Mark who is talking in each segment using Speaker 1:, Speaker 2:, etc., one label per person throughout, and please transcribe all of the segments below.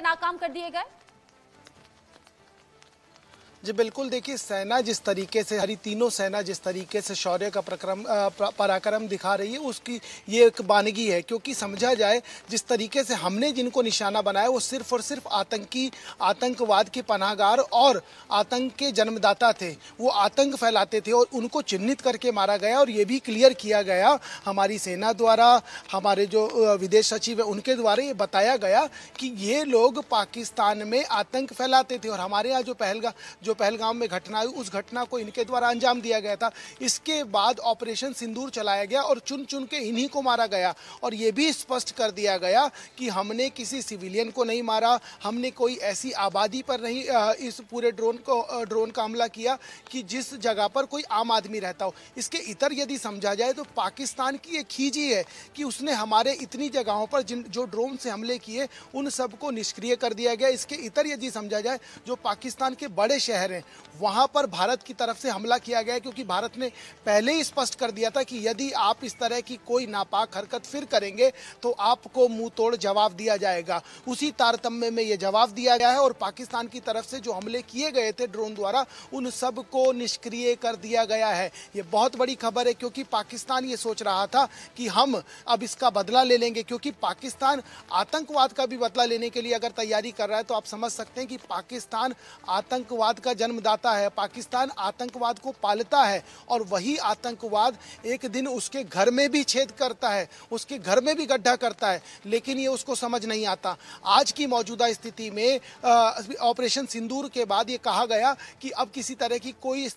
Speaker 1: नाकाम कर दिए गए?
Speaker 2: जी बिल्कुल, देखिए सेना जिस तरीके से, हमारी तीनों सेना जिस तरीके से शौर्य का पराक्रम दिखा रही है, उसकी ये एक वानगी है। क्योंकि समझा जाए जिस तरीके से हमने जिनको निशाना बनाया वो सिर्फ और सिर्फ आतंकवाद के पनाहगार और आतंक के जन्मदाता थे। वो आतंक फैलाते थे और उनको चिन्हित करके मारा गया। और ये भी क्लियर किया गया हमारी सेना द्वारा, हमारे जो विदेश सचिव है उनके द्वारा ये बताया गया कि ये लोग पाकिस्तान में आतंक फैलाते थे। और हमारे यहाँ जो पहलगाम में घटना हुई, उस घटना को इनके द्वारा अंजाम दिया गया था। इसके बाद ऑपरेशन सिंदूर चलाया गया और चुन चुन के इन्हीं को मारा गया। और ये भी स्पष्ट कर दिया गया कि हमने किसी सिविलियन को नहीं मारा, हमने कोई ऐसी आबादी पर नहीं इस पूरे ड्रोन का हमला किया कि जिस जगह पर कोई आम आदमी रहता हो। इसके इतर यदि समझा जाए तो पाकिस्तान की एक खींची है कि उसने हमारे इतनी जगहों पर जो ड्रोन से हमले किए उन सबको निष्क्रिय कर दिया गया। इसके इतर यदि समझा जाए, जो पाकिस्तान के बड़े शहर हैं वहां पर भारत की तरफ से हमला किया गया, क्योंकि भारत ने पहले ही स्पष्ट कर दिया था कि यदि आप इस तरह की कोई नापाक हरकत फिर करेंगे तो आपको मुंह तोड़ जवाब दिया जाएगा। उसी तारतम्य में यह जवाब दिया गया है और पाकिस्तान की तरफ से जो हमले किए गए थे ड्रोन द्वारा उन सब को निष्क्रिय कर दिया गया है। ये बहुत बड़ी खबर है, क्योंकि पाकिस्तान ये सोच रहा था कि हम अब इसका बदला ले लेंगे। क्योंकि पाकिस्तान आतंकवाद का भी बदला लेने के लिए अगर तैयारी कर रहा है तो आप समझ सकते हैं कि पाकिस्तान आतंकवाद का जन्मदाता है, पाकिस्तान आतंकवाद को पालता है और वही आतंकवाद एक दिन उसके घर में भी छेद करता है, उसके घर में भी गड्ढा करता है। लेकिन ये उसको समझ नहीं आता। आज की मौजूदा स्थिति में ऑपरेशन सिंदूर के बाद ये कहा गया कि अब किसी तरह की कोई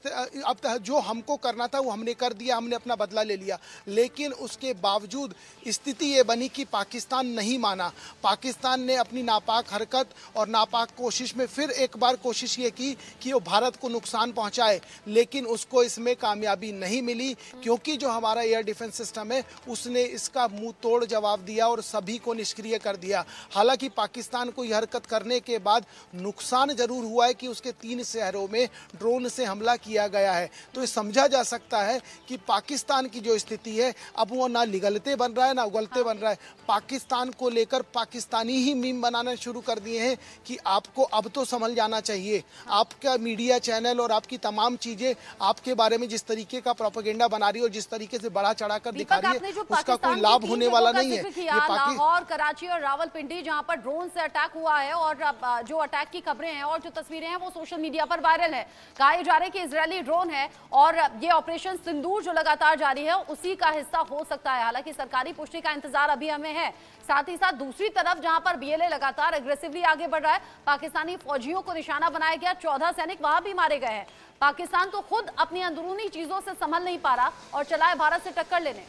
Speaker 2: अब जो हमको करना था वो हमने कर दिया, हमने अपना बदला ले लिया। लेकिन उसके बावजूद स्थिति ये बनी कि पाकिस्तान नहीं माना। पाकिस्तान ने अपनी नापाक हरकत और नापाक कोशिश में फिर एक बार कोशिश ये की कि वो भारत को नुकसान पहुंचाए, लेकिन उसको इसमें कामयाबी नहीं मिली। क्योंकि जो हमारा एयर डिफेंस सिस्टम है उसने इसका मुंह तोड़ जवाब दिया और सभी को निष्क्रिय कर दिया। हालांकि पाकिस्तान को यह हरकत करने के बाद नुकसान जरूर हुआ है कि उसके 3 शहरों में ड्रोन से हमला किया गया है। तो ये समझा जा सकता है कि पाकिस्तान की जो स्थिति है अब वो ना निगलते बन रहा है ना उगलते बन रहा है। पाकिस्तान को लेकर पाकिस्तानी ही मीम बनाना शुरू कर दिए हैं कि आपको अब तो संभल जाना चाहिए। आपका मीडिया चैनल और आपकी तमाम चीजें आपके बारे में जिस तरीके का प्रोपेगेंडा बना रही है और जिस तरीके से बढ़ा चढ़ाकर दिखा रही है उसका कोई लाभ होने वाला नहीं है।
Speaker 1: लाहौर, कराची और रावलपिंडी जहां पर ड्रोन से अटैक हुआ है और जो अटैक की खबरें हैं और जो तस्वीरें हैं वो सोशल मीडिया पर वायरल है। कहा जा रहा है कि इजरायली ड्रोन है और ये ऑपरेशन सिंदूर जो लगातार जारी है उसी का हिस्सा हो सकता है। हालांकि सरकारी पुष्टि का इंतजार अभी हमें है। साथ ही साथ दूसरी तरफ जहां पर बीएलए लगातार एग्रेसिवली आगे बढ़ रहा है, पाकिस्तानी फौजियों को निशाना बनाया गया, 14 सैनिक वहां भी मारे गए हैं। पाकिस्तान तो खुद अपनी अंदरूनी चीजों से संभल नहीं पा रहा और चला है भारत से टक्कर लेने।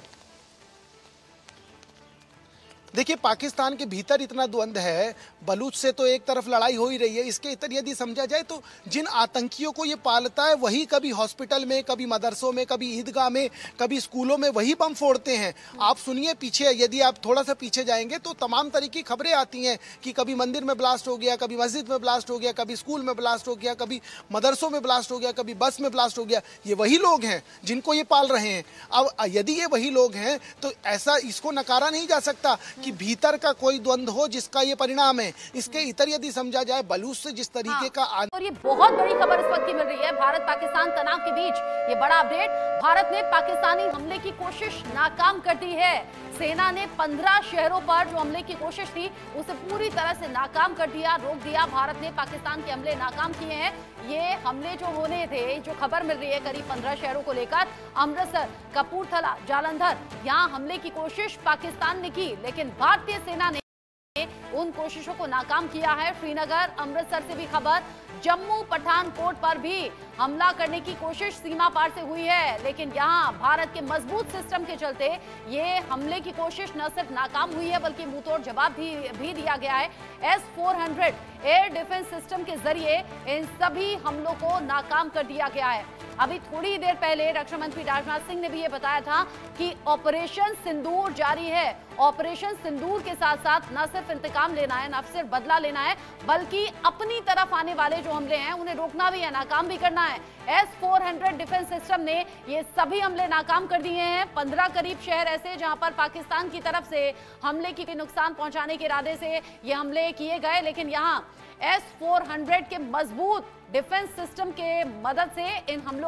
Speaker 2: देखिए, पाकिस्तान के भीतर इतना द्वंद्व है, बलूच से तो एक तरफ लड़ाई हो ही रही है। इसके इतर यदि समझा जाए तो जिन आतंकियों को ये पालता है वही कभी हॉस्पिटल में, कभी मदरसों में, कभी ईदगाह में, कभी स्कूलों में वही बम फोड़ते हैं। आप सुनिए पीछे, यदि आप थोड़ा सा पीछे जाएंगे तो तमाम तरह की खबरें आती हैं कि कभी मंदिर में ब्लास्ट हो गया, कभी मस्जिद में ब्लास्ट हो गया, कभी स्कूल में ब्लास्ट हो गया, कभी मदरसों में ब्लास्ट हो गया, कभी बस में ब्लास्ट हो गया। ये वही लोग हैं जिनको ये पाल रहे हैं। अब यदि ये वही लोग हैं तो ऐसा इसको नकारा नहीं जा सकता कि भीतर का कोई द्वंद्व हो जिसका ये परिणाम है। इसके इतर यदि समझा जाए बलूच से जिस तरीके का
Speaker 1: और ये बहुत बड़ी खबर इस वक्त की मिल रही है भारत पाकिस्तान तनाव के बीच। ये बड़ा अपडेट, भारत ने पाकिस्तानी हमले की कोशिश नाकाम कर दी है। सेना ने 15 शहरों पर जो हमले की कोशिश थी उसे पूरी तरह से नाकाम कर दिया, रोक दिया। भारत ने पाकिस्तान के हमले नाकाम किए हैं। ये हमले जो होने थे, जो खबर मिल रही है करीब 15 शहरों को लेकर, अमृतसर, कपूरथला, जालंधर, यहाँ हमले की कोशिश पाकिस्तान ने की, लेकिन भारतीय सेना ने उन कोशिशों को नाकाम किया है। श्रीनगर, अमृतसर से भी खबर, जम्मू पठानकोट पर भी हमला करने की कोशिश सीमा पार से हुई है, लेकिन यहां भारत के मजबूत सिस्टम के चलते ये हमले की कोशिश न सिर्फ नाकाम हुई है बल्कि मुंहतोड़ जवाब भी दिया गया है। S-400 एयर डिफेंस सिस्टम के जरिए इन सभी हमलों को नाकाम कर दिया गया है। अभी थोड़ी ही देर पहले रक्षा मंत्री राजनाथ सिंह ने भी ये बताया था कि ऑपरेशन सिंदूर जारी है। ऑपरेशन सिंदूर के साथ साथ न सिर्फ इंतकाम लेना है, न सिर्फ बदला लेना है, बल्कि अपनी तरफ आने वाले जो हमले हैं उन्हें रोकना भी है, नाकाम भी करना है। S-400 डिफेंस सिस्टम ने ये सभी हमले नाकाम कर दिए हैं। 15 करीब शहर ऐसे जहां पर पाकिस्तान की तरफ से हमले की नुकसान पहुंचाने के इरादे से ये हमले किए गए, लेकिन यहां S-400 के मजबूत डिफेंस सिस्टम के मदद से इन हमलों